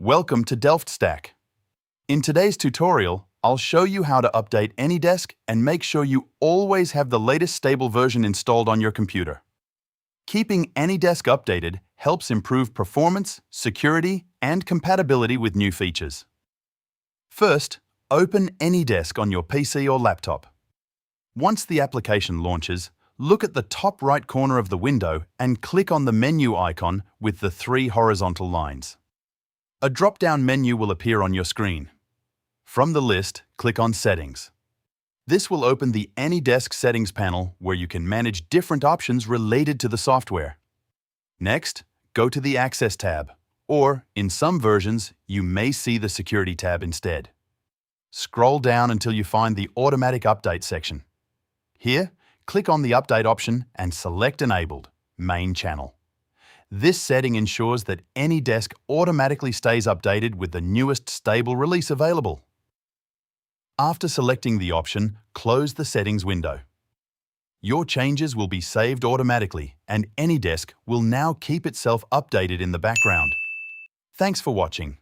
Welcome to DelftStack. In today's tutorial, I'll show you how to update AnyDesk and make sure you always have the latest stable version installed on your computer. Keeping AnyDesk updated helps improve performance, security, and compatibility with new features. First, open AnyDesk on your PC or laptop. Once the application launches, look at the top right corner of the window and click on the menu icon with the 3 horizontal lines. A drop-down menu will appear on your screen. From the list, click on Settings. This will open the AnyDesk Settings panel where you can manage different options related to the software. Next, go to the Access tab, or in some versions, you may see the Security tab instead. Scroll down until you find the Automatic Update section. Here, click on the Update option and select Enabled, Main Channel. This setting ensures that AnyDesk automatically stays updated with the newest stable release available. After selecting the option, close the settings window. Your changes will be saved automatically, and AnyDesk will now keep itself updated in the background. Thanks for watching.